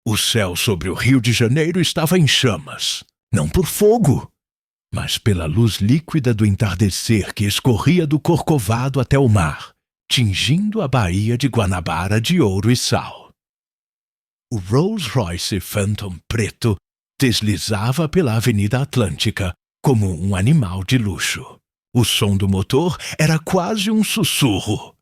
O céu sobre o Rio de Janeiro estava em chamas, não por fogo, mas pela luz líquida do entardecer que escorria do Corcovado até o mar, tingindo a Baía de Guanabara de ouro e sal. O Rolls-Royce Phantom preto deslizava pela Avenida Atlântica como um animal de luxo. O som do motor era quase um sussurro,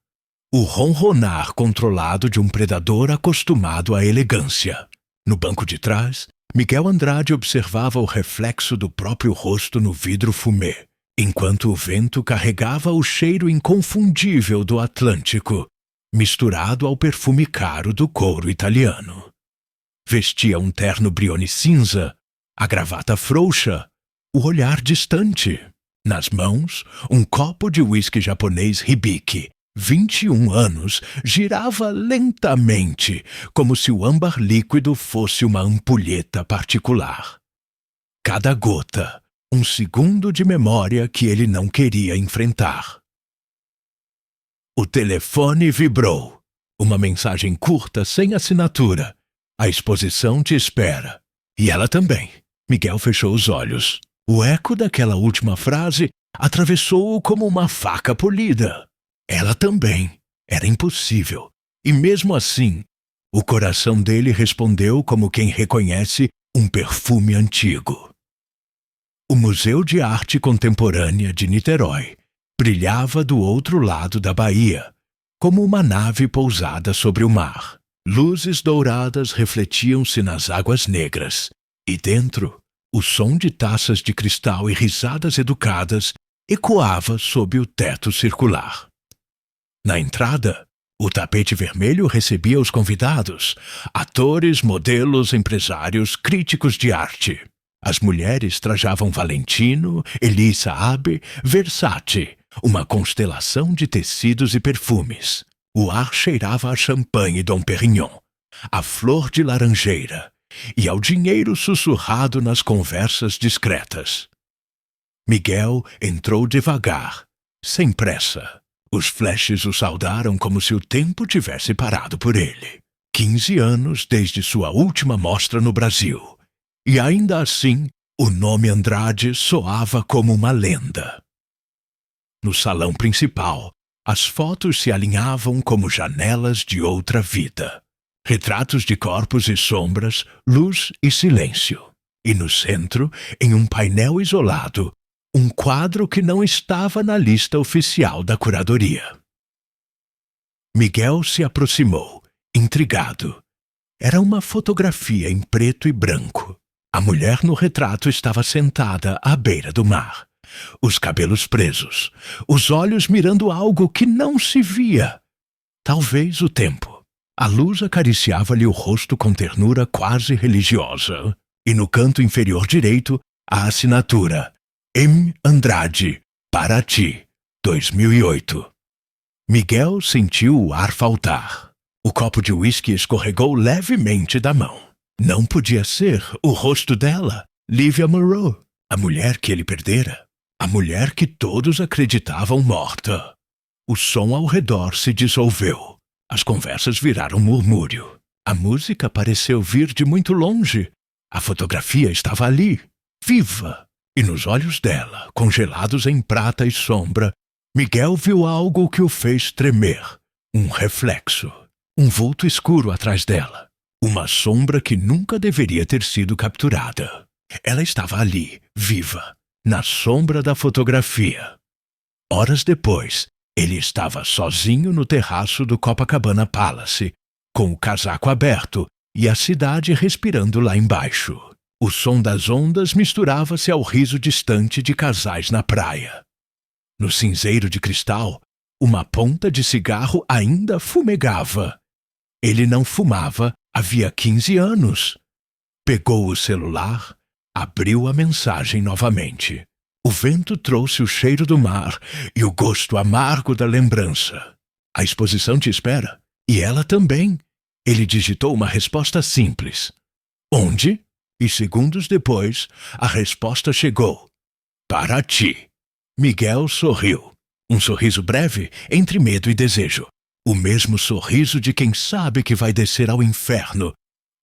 o ronronar controlado de um predador acostumado à elegância. No banco de trás, Miguel Andrade observava o reflexo do próprio rosto no vidro fumê, enquanto o vento carregava o cheiro inconfundível do Atlântico, misturado ao perfume caro do couro italiano. Vestia um terno brione cinza, a gravata frouxa, o olhar distante. Nas mãos, um copo de uísque japonês Hibiki, 21 anos, girava lentamente, como se o âmbar líquido fosse uma ampulheta particular. Cada gota, um segundo de memória que ele não queria enfrentar. O telefone vibrou. Uma mensagem curta, sem assinatura. A exposição te espera. E ela também. Miguel fechou os olhos. O eco daquela última frase atravessou-o como uma faca polida. Ela também. Era impossível. E mesmo assim, o coração dele respondeu como quem reconhece um perfume antigo. O Museu de Arte Contemporânea de Niterói brilhava do outro lado da baía, como uma nave pousada sobre o mar. Luzes douradas refletiam-se nas águas negras, e dentro, o som de taças de cristal e risadas educadas ecoava sob o teto circular. Na entrada, o tapete vermelho recebia os convidados, atores, modelos, empresários, críticos de arte. As mulheres trajavam Valentino, Elisa Abe, Versace, uma constelação de tecidos e perfumes. O ar cheirava a champanhe Dom Perignon, a flor de laranjeira e ao dinheiro sussurrado nas conversas discretas. Miguel entrou devagar, sem pressa. Os flashes o saudaram como se o tempo tivesse parado por ele. 15 anos desde sua última mostra no Brasil. E ainda assim, o nome Andrade soava como uma lenda. No salão principal, as fotos se alinhavam como janelas de outra vida. Retratos de corpos e sombras, luz e silêncio. E no centro, em um painel isolado, um quadro que não estava na lista oficial da curadoria. Miguel se aproximou, intrigado. Era uma fotografia em preto e branco. A mulher no retrato estava sentada à beira do mar, os cabelos presos, os olhos mirando algo que não se via. Talvez o tempo. A luz acariciava-lhe o rosto com ternura quase religiosa. E no canto inferior direito, a assinatura: M. Andrade, para ti, 2008. Miguel sentiu o ar faltar. O copo de uísque escorregou levemente da mão. Não podia ser o rosto dela, Lívia Moreau, a mulher que ele perdera, a mulher que todos acreditavam morta. O som ao redor se dissolveu. As conversas viraram murmúrio. A música pareceu vir de muito longe. A fotografia estava ali, viva. E nos olhos dela, congelados em prata e sombra, Miguel viu algo que o fez tremer. Um reflexo. Um vulto escuro atrás dela. Uma sombra que nunca deveria ter sido capturada. Ela estava ali, viva, na sombra da fotografia. Horas depois, ele estava sozinho no terraço do Copacabana Palace, com o casaco aberto e a cidade respirando lá embaixo. O som das ondas misturava-se ao riso distante de casais na praia. No cinzeiro de cristal, uma ponta de cigarro ainda fumegava. Ele não fumava havia 15 anos. Pegou o celular, abriu a mensagem novamente. O vento trouxe o cheiro do mar e o gosto amargo da lembrança. A exposição te espera. E ela também. Ele digitou uma resposta simples. Onde? E segundos depois, a resposta chegou. Para ti. Miguel sorriu. Um sorriso breve entre medo e desejo. O mesmo sorriso de quem sabe que vai descer ao inferno,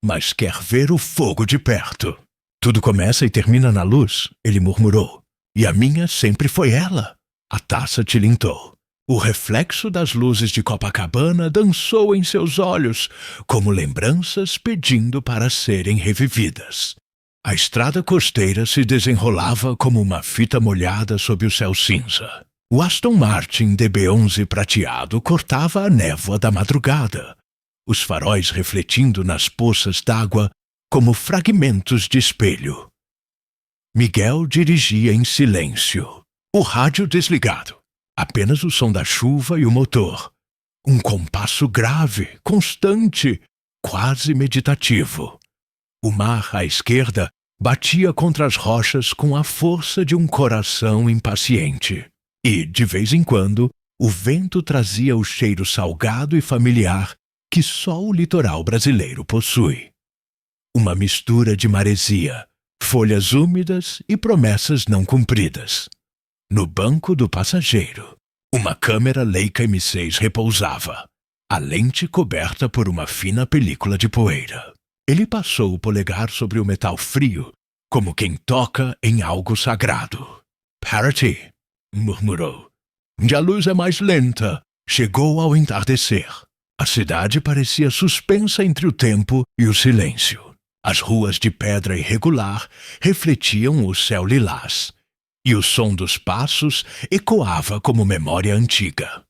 mas quer ver o fogo de perto. Tudo começa e termina na luz, ele murmurou. E a minha sempre foi ela. A taça tilintou. O reflexo das luzes de Copacabana dançou em seus olhos, como lembranças pedindo para serem revividas. A estrada costeira se desenrolava como uma fita molhada sob o céu cinza. O Aston Martin DB11 prateado cortava a névoa da madrugada, os faróis refletindo nas poças d'água como fragmentos de espelho. Miguel dirigia em silêncio, o rádio desligado, apenas o som da chuva e o motor. Um compasso grave, constante, quase meditativo. O mar à esquerda batia contra as rochas com a força de um coração impaciente. E, de vez em quando, o vento trazia o cheiro salgado e familiar que só o litoral brasileiro possui. Uma mistura de maresia, folhas úmidas e promessas não cumpridas. No banco do passageiro, uma câmera Leica M6 repousava, a lente coberta por uma fina película de poeira. Ele passou o polegar sobre o metal frio, como quem toca em algo sagrado. Parity, murmurou. A luz é mais lenta. Chegou ao entardecer. A cidade parecia suspensa entre o tempo e o silêncio. As ruas de pedra irregular refletiam o céu lilás, e o som dos passos ecoava como memória antiga.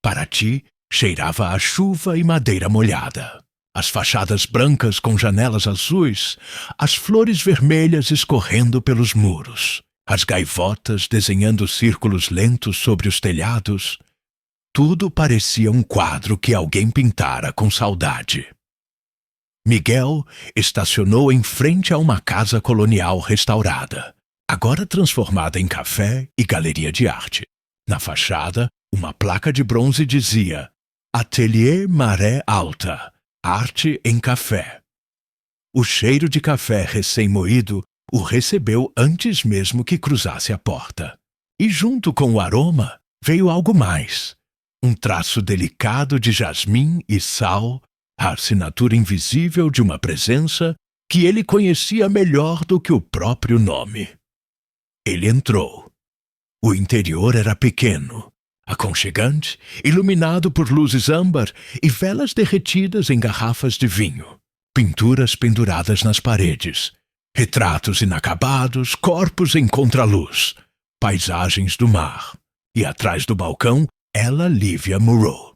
Paraty cheirava a chuva e madeira molhada. As fachadas brancas com janelas azuis, as flores vermelhas escorrendo pelos muros, as gaivotas desenhando círculos lentos sobre os telhados. Tudo parecia um quadro que alguém pintara com saudade. Miguel estacionou em frente a uma casa colonial restaurada, agora transformada em café e galeria de arte. Na fachada, uma placa de bronze dizia Atelier Maré Alta, arte em café. O cheiro de café recém-moído o recebeu antes mesmo que cruzasse a porta. E junto com o aroma veio algo mais. Um traço delicado de jasmim e sal, a assinatura invisível de uma presença que ele conhecia melhor do que o próprio nome. Ele entrou. O interior era pequeno, aconchegante, iluminado por luzes âmbar e velas derretidas em garrafas de vinho, pinturas penduradas nas paredes, retratos inacabados, corpos em contraluz, paisagens do mar, e atrás do balcão, ela, Lívia Moreau.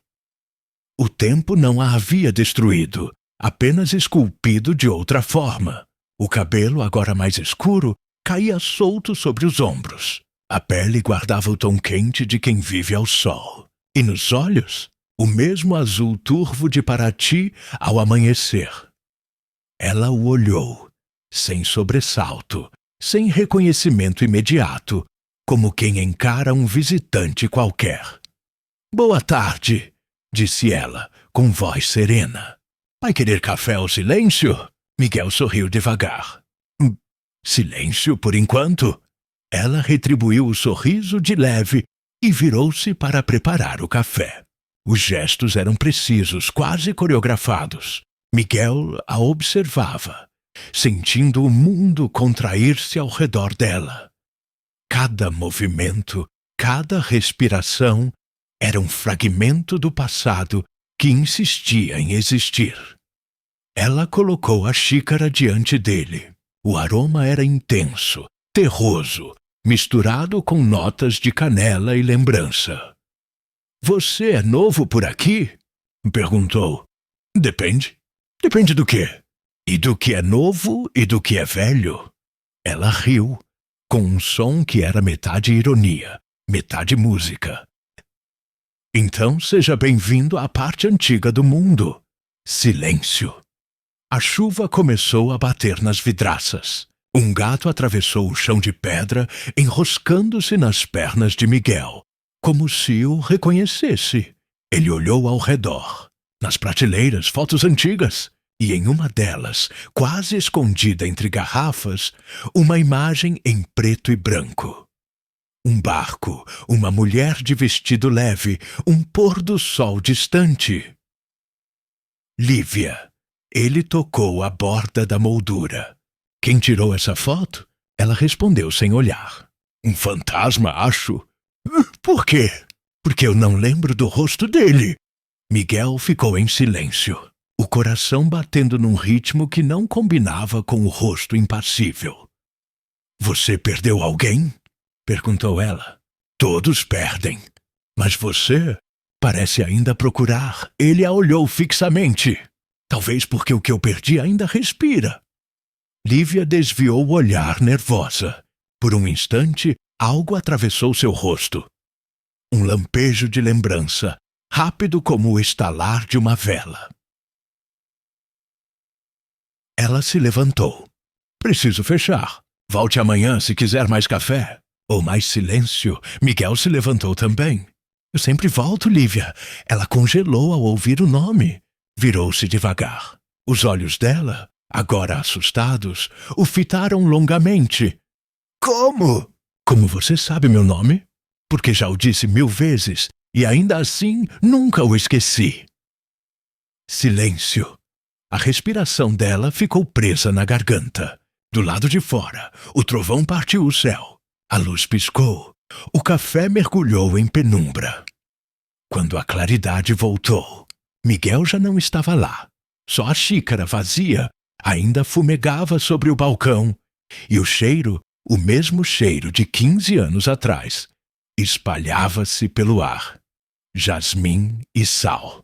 O tempo não a havia destruído, apenas esculpido de outra forma. O cabelo, agora mais escuro, caía solto sobre os ombros. A pele guardava o tom quente de quem vive ao sol. E nos olhos, o mesmo azul turvo de Paraty ao amanhecer. Ela o olhou, sem sobressalto, sem reconhecimento imediato, como quem encara um visitante qualquer. Boa tarde, disse ela, com voz serena. Vai querer café ou silêncio? Miguel sorriu devagar. Silêncio por enquanto. Ela retribuiu o sorriso de leve e virou-se para preparar o café. Os gestos eram precisos, quase coreografados. Miguel a observava, sentindo o mundo contrair-se ao redor dela. Cada movimento, cada respiração era um fragmento do passado que insistia em existir. Ela colocou a xícara diante dele. O aroma era intenso, terroso, misturado com notas de canela e lembrança. Você é novo por aqui? Perguntou. Depende. Depende do quê? E do que é novo e do que é velho? Ela riu, com um som que era metade ironia, metade música. Então seja bem-vindo à parte antiga do mundo. Silêncio. A chuva começou a bater nas vidraças. Um gato atravessou o chão de pedra, enroscando-se nas pernas de Miguel, como se o reconhecesse. Ele olhou ao redor. Nas prateleiras, fotos antigas. E em uma delas, quase escondida entre garrafas, uma imagem em preto e branco. Um barco, uma mulher de vestido leve, um pôr do sol distante. Lívia. Ele tocou a borda da moldura. Quem tirou essa foto? Ela respondeu sem olhar. Um fantasma, acho. Por quê? Porque eu não lembro do rosto dele. Miguel ficou em silêncio, o coração batendo num ritmo que não combinava com o rosto impassível. Você perdeu alguém? Perguntou ela. Todos perdem. Mas você parece ainda procurar. Ele a olhou fixamente. Talvez porque o que eu perdi ainda respira. Lívia desviou o olhar nervosa. Por um instante, algo atravessou seu rosto. Um lampejo de lembrança, rápido como o estalar de uma vela. Ela se levantou. Preciso fechar. Volte amanhã se quiser mais café. Ou mais silêncio. Miguel se levantou também. Eu sempre volto, Lívia. Ela congelou ao ouvir o nome. Virou-se devagar. Os olhos dela, agora assustados, o fitaram longamente. Como? Como você sabe meu nome? Porque já o disse 1000 vezes e ainda assim nunca o esqueci. Silêncio. A respiração dela ficou presa na garganta. Do lado de fora, o trovão partiu o céu. A luz piscou. O café mergulhou em penumbra. Quando a claridade voltou, Miguel já não estava lá. Só a xícara vazia ainda fumegava sobre o balcão. E o cheiro, o mesmo cheiro de 15 anos atrás, espalhava-se pelo ar. Jasmim e sal.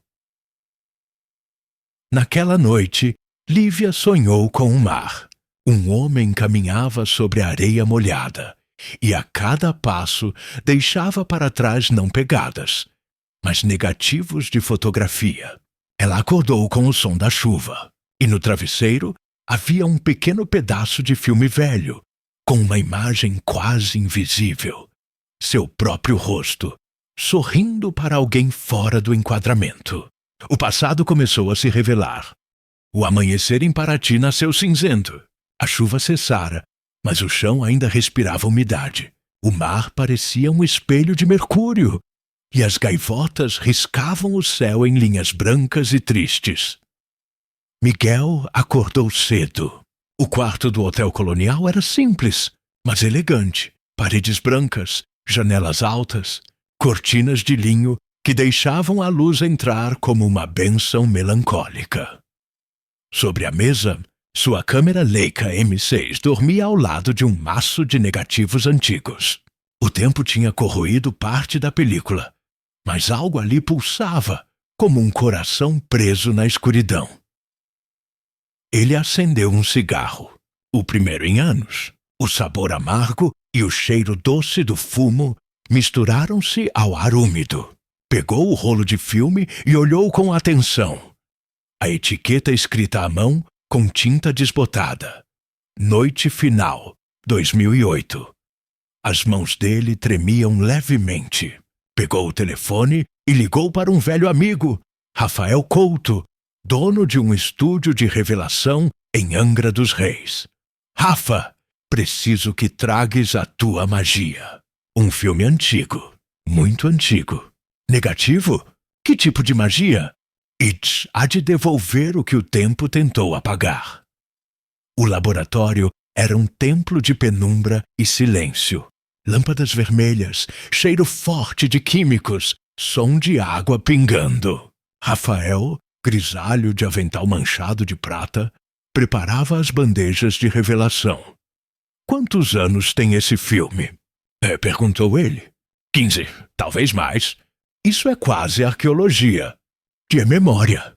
Naquela noite, Lívia sonhou com o mar. Um homem caminhava sobre a areia molhada, e a cada passo deixava para trás não pegadas, mas negativos de fotografia. Ela acordou com o som da chuva, e no travesseiro havia um pequeno pedaço de filme velho, com uma imagem quase invisível. Seu próprio rosto, sorrindo para alguém fora do enquadramento. O passado começou a se revelar. O amanhecer em Paraty nasceu cinzento. A chuva cessara, mas o chão ainda respirava umidade. O mar parecia um espelho de mercúrio, e as gaivotas riscavam o céu em linhas brancas e tristes. Miguel acordou cedo. O quarto do Hotel Colonial era simples, mas elegante. Paredes brancas, janelas altas, cortinas de linho que deixavam a luz entrar como uma bênção melancólica. Sobre a mesa, sua câmera Leica M6 dormia ao lado de um maço de negativos antigos. O tempo tinha corroído parte da película, mas algo ali pulsava, como um coração preso na escuridão. Ele acendeu um cigarro, o primeiro em anos. O sabor amargo e o cheiro doce do fumo misturaram-se ao ar úmido. Pegou o rolo de filme e olhou com atenção. A etiqueta escrita à mão com tinta desbotada. Noite Final, 2008. As mãos dele tremiam levemente. Pegou o telefone e ligou para um velho amigo, Rafael Couto, dono de um estúdio de revelação em Angra dos Reis. Rafa, preciso que tragues a tua magia. Um filme antigo, muito antigo. Negativo? Que tipo de magia? It há de devolver o que o tempo tentou apagar. O laboratório era um templo de penumbra e silêncio. Lâmpadas vermelhas, cheiro forte de químicos, som de água pingando. Rafael, grisalho de avental manchado de prata, preparava as bandejas de revelação. Quantos anos tem esse filme? Perguntou ele. 15, talvez mais. Isso é quase arqueologia. De memória.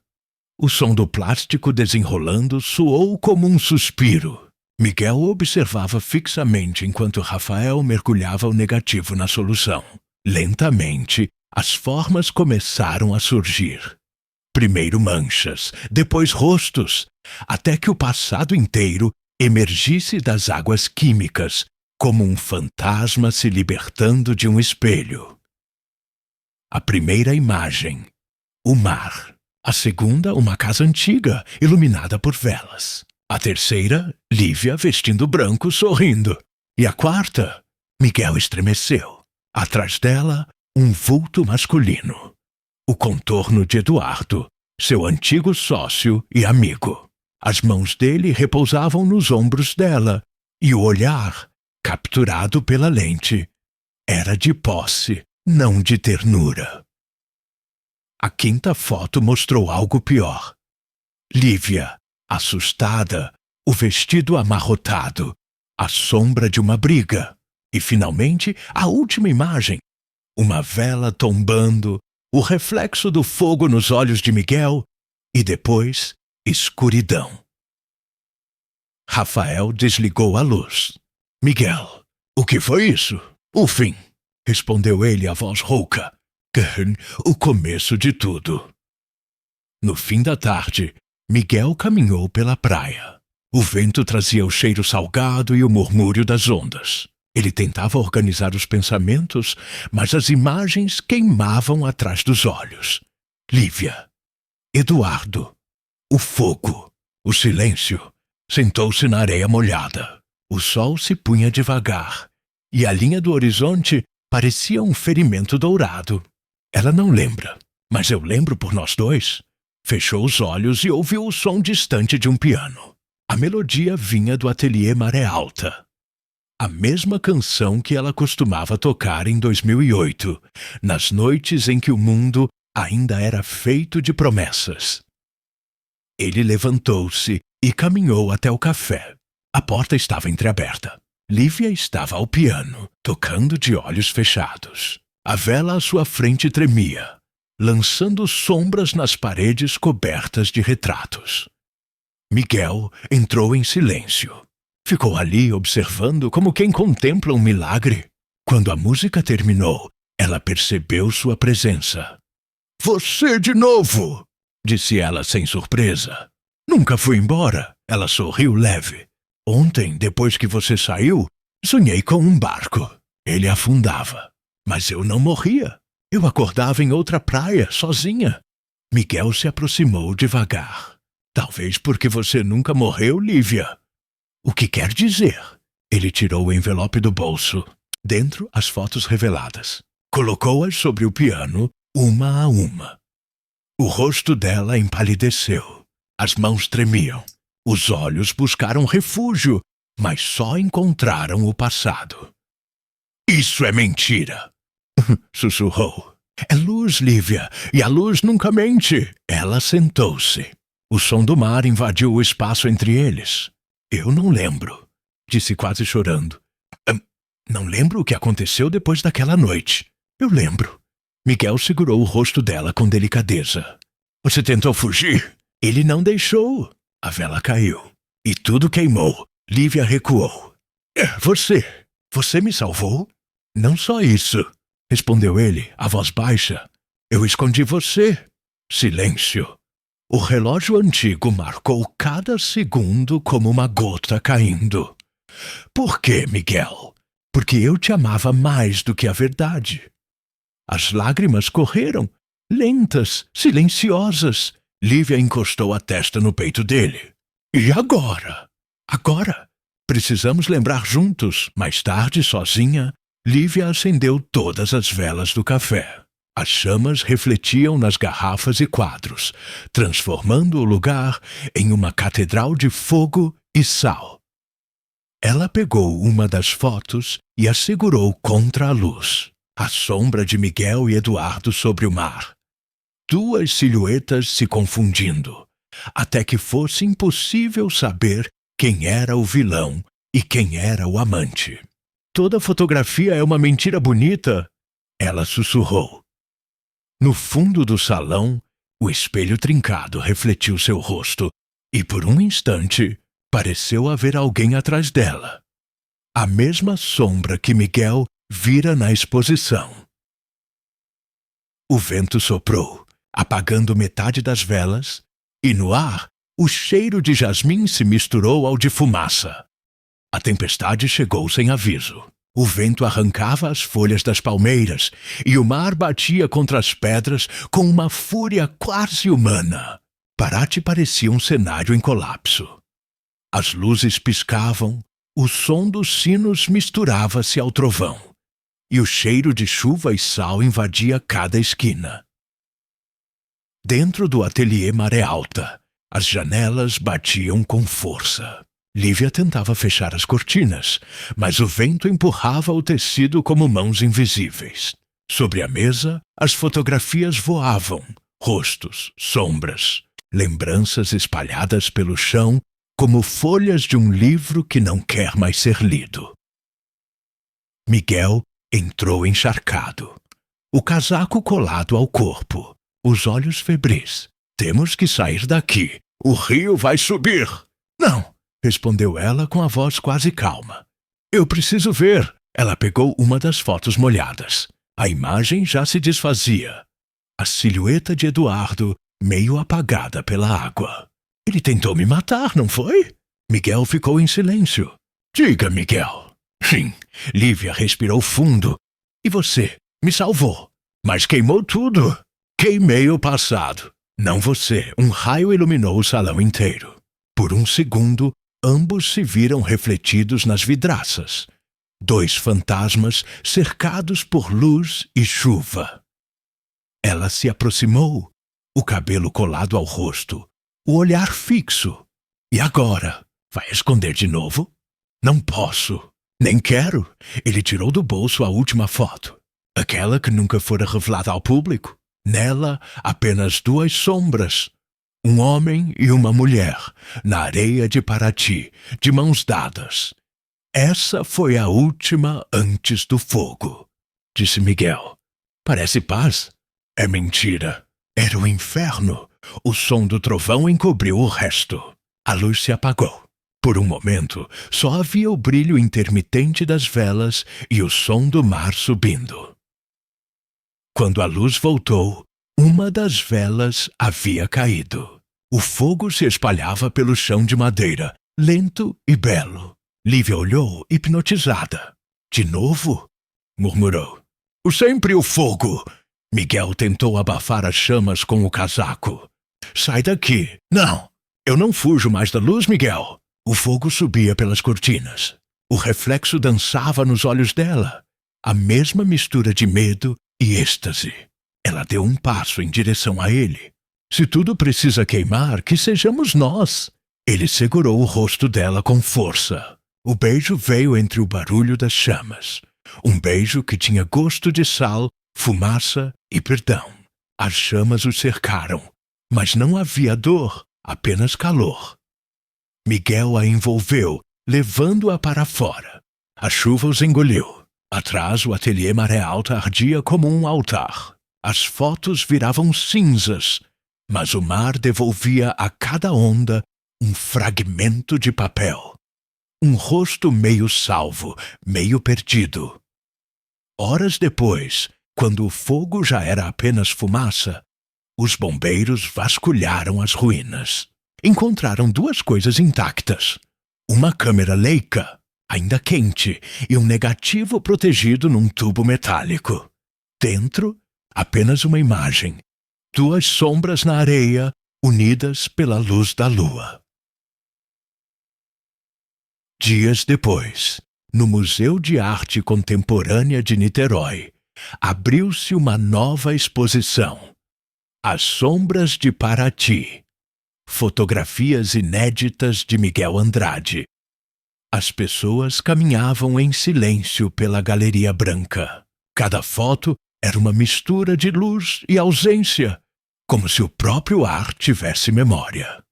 O som do plástico desenrolando soou como um suspiro. Miguel observava fixamente enquanto Rafael mergulhava o negativo na solução. Lentamente, as formas começaram a surgir. Primeiro manchas, depois rostos, até que o passado inteiro emergisse das águas químicas, como um fantasma se libertando de um espelho. A primeira imagem, o mar. A segunda, uma casa antiga, iluminada por velas. A terceira, Lívia vestindo branco, sorrindo. E a quarta, Miguel estremeceu. Atrás dela, um vulto masculino. O contorno de Eduardo, seu antigo sócio e amigo. As mãos dele repousavam nos ombros dela, e o olhar, capturado pela lente, era de posse, não de ternura. A quinta foto mostrou algo pior. Lívia, assustada, o vestido amarrotado, a sombra de uma briga. E, finalmente, a última imagem. Uma vela tombando, o reflexo do fogo nos olhos de Miguel e, depois, escuridão. Rafael desligou a luz. Miguel, o que foi isso? O fim, respondeu ele a voz rouca. O começo de tudo. No fim da tarde, Miguel caminhou pela praia. O vento trazia o cheiro salgado e o murmúrio das ondas. Ele tentava organizar os pensamentos, mas as imagens queimavam atrás dos olhos. Lívia, Eduardo, o fogo, o silêncio. Sentou-se na areia molhada. O sol se punha devagar, e a linha do horizonte parecia um ferimento dourado. Ela não lembra, mas eu lembro por nós dois. Fechou os olhos e ouviu o som distante de um piano. A melodia vinha do ateliê Maré Alta. A mesma canção que ela costumava tocar em 2008, nas noites em que o mundo ainda era feito de promessas. Ele levantou-se e caminhou até o café. A porta estava entreaberta. Lívia estava ao piano, tocando de olhos fechados. A vela à sua frente tremia, lançando sombras nas paredes cobertas de retratos. Miguel entrou em silêncio. Ficou ali observando como quem contempla um milagre. Quando a música terminou, ela percebeu sua presença. — Você de novo! Disse ela sem surpresa. — Nunca fui embora. Ela sorriu leve. — Ontem, depois que você saiu, sonhei com um barco. Ele afundava. Mas eu não morria. Eu acordava em outra praia, sozinha. Miguel se aproximou devagar. — Talvez porque você nunca morreu, Lívia. — O que quer dizer? Ele tirou o envelope do bolso. Dentro, as fotos reveladas. Colocou-as sobre o piano, uma a uma. O rosto dela empalideceu. As mãos tremiam. Os olhos buscaram refúgio, mas só encontraram o passado. — Isso é mentira! Sussurrou. — É luz, Lívia, e a luz nunca mente. Ela sentou-se. O som do mar invadiu o espaço entre eles. — Eu não lembro, disse quase chorando. Não lembro o que aconteceu depois daquela noite. Eu lembro. Miguel segurou o rosto dela com delicadeza. — Você tentou fugir? Ele não deixou. A vela caiu. E tudo queimou. Lívia recuou. — Você me salvou? — Não só isso, respondeu ele, a voz baixa. Eu escondi você. Silêncio. O relógio antigo marcou cada segundo como uma gota caindo. — Por quê, Miguel? Porque eu te amava mais do que a verdade. As lágrimas correram, lentas, silenciosas. Lívia encostou a testa no peito dele. — E agora? Agora? Precisamos lembrar juntos. Mais tarde, sozinha, Lívia acendeu todas as velas do café. As chamas refletiam nas garrafas e quadros, transformando o lugar em uma catedral de fogo e sal. Ela pegou uma das fotos e a segurou contra a luz. A sombra de Miguel e Eduardo sobre o mar. Duas silhuetas se confundindo, até que fosse impossível saber quem era o vilão e quem era o amante. — Toda fotografia é uma mentira bonita, ela sussurrou. No fundo do salão, o espelho trincado refletiu seu rosto e, por um instante, pareceu haver alguém atrás dela. A mesma sombra que Miguel vira na exposição. O vento soprou, apagando metade das velas, e no ar, o cheiro de jasmim se misturou ao de fumaça. A tempestade chegou sem aviso. O vento arrancava as folhas das palmeiras e o mar batia contra as pedras com uma fúria quase humana. Paraty parecia um cenário em colapso. As luzes piscavam, o som dos sinos misturava-se ao trovão, e o cheiro de chuva e sal invadia cada esquina. Dentro do ateliê Maré Alta, as janelas batiam com força. Lívia tentava fechar as cortinas, mas o vento empurrava o tecido como mãos invisíveis. Sobre a mesa, as fotografias voavam, rostos, sombras, lembranças espalhadas pelo chão como folhas de um livro que não quer mais ser lido. Miguel entrou encharcado, o casaco colado ao corpo, os olhos febris. Temos que sair daqui. O rio vai subir. Não, respondeu ela com a voz quase calma. Eu preciso ver. Ela pegou uma das fotos molhadas. A imagem já se desfazia. A silhueta de Eduardo, meio apagada pela água. Ele tentou me matar, não foi? Miguel ficou em silêncio. Diga, Miguel. Sim, Lívia respirou fundo. E você? Me salvou. Mas queimou tudo. Queimei o passado. Não você. Um raio iluminou o salão inteiro. Por um segundo, ambos se viram refletidos nas vidraças. 2 fantasmas cercados por luz e chuva. Ela se aproximou, o cabelo colado ao rosto, o olhar fixo. E agora? Vai esconder de novo? Não posso. Nem quero. Ele tirou do bolso a última foto. Aquela que nunca fora revelada ao público. Nela, apenas 2 sombras. Um homem e uma mulher, na areia de Paraty, de mãos dadas. Essa foi a última antes do fogo, disse Miguel. Parece paz. É mentira. Era o inferno. O som do trovão encobriu o resto. A luz se apagou. Por um momento, só havia o brilho intermitente das velas e o som do mar subindo. Quando a luz voltou, uma das velas havia caído. O fogo se espalhava pelo chão de madeira, lento e belo. Lívia olhou, hipnotizada. De novo? Murmurou. Sempre o fogo! Miguel tentou abafar as chamas com o casaco. Sai daqui! Não! Eu não fujo mais da luz, Miguel! O fogo subia pelas cortinas. O reflexo dançava nos olhos dela. A mesma mistura de medo e êxtase. Ela deu um passo em direção a ele. Se tudo precisa queimar, que sejamos nós. Ele segurou o rosto dela com força. O beijo veio entre o barulho das chamas. Um beijo que tinha gosto de sal, fumaça e perdão. As chamas o cercaram, mas não havia dor, apenas calor. Miguel a envolveu, levando-a para fora. A chuva os engoliu. Atrás, o ateliê Maré Alta ardia como um altar. As fotos viravam cinzas, mas o mar devolvia a cada onda um fragmento de papel. Um rosto meio salvo, meio perdido. Horas depois, quando o fogo já era apenas fumaça, os bombeiros vasculharam as ruínas. Encontraram 2 coisas intactas. Uma câmera Leica, ainda quente, e um negativo protegido num tubo metálico. Dentro, apenas uma imagem. 2 sombras na areia, unidas pela luz da lua. Dias depois, no Museu de Arte Contemporânea de Niterói, abriu-se uma nova exposição. As Sombras de Paraty. Fotografias inéditas de Miguel Andrade. As pessoas caminhavam em silêncio pela Galeria Branca. Cada foto era uma mistura de luz e ausência, como se o próprio ar tivesse memória.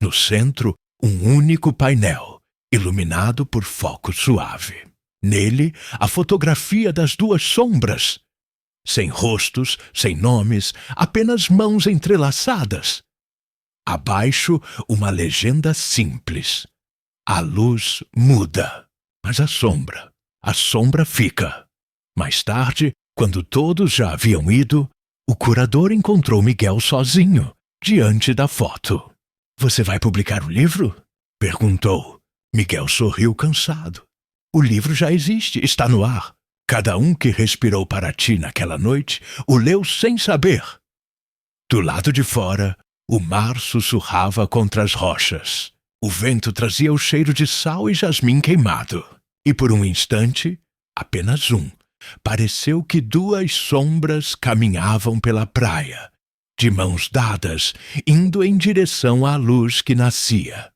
No centro, um único painel, iluminado por foco suave. Nele, a fotografia das 2 sombras. Sem rostos, sem nomes, apenas mãos entrelaçadas. Abaixo, uma legenda simples. A luz muda, mas a sombra fica. Mais tarde, quando todos já haviam ido, o curador encontrou Miguel sozinho, diante da foto. Você vai publicar o livro? Perguntou. Miguel sorriu cansado. O livro já existe, está no ar. Cada um que respirou Paraty naquela noite o leu sem saber. Do lado de fora, o mar sussurrava contra as rochas. O vento trazia o cheiro de sal e jasmim queimado. E por um instante, apenas um, pareceu que 2 sombras caminhavam pela praia, de mãos dadas, indo em direção à luz que nascia.